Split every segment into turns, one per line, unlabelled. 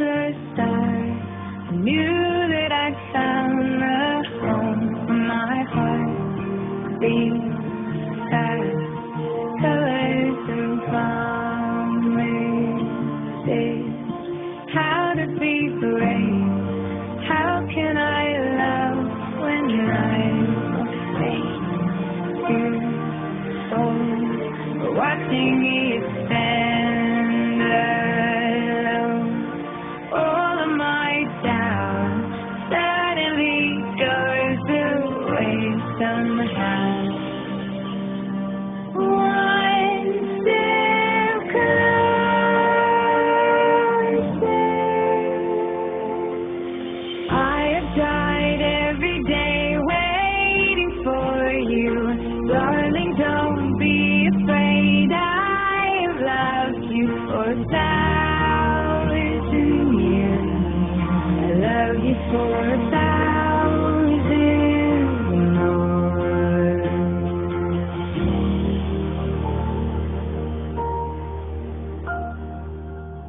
the start, I knew that I'd found the home for my heart. These sad colors and promises. How to be brave? How can I love when I'm afraid? Your soul, watching it stand alone. All of my doubt suddenly goes away somehow. One step closer. I have died every day waiting for you. Darling, don't be afraid. I have loved you for 1,000 years. I love you for 1,000 more.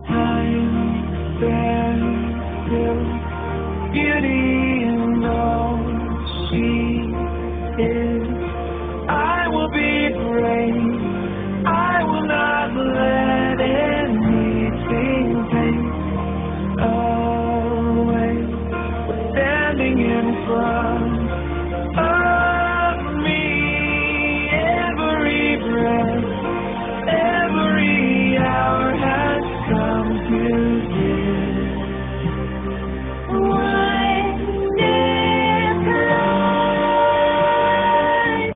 I'm there still, beauty and all she is. I will be brave. I will not let anything take away. We're standing in front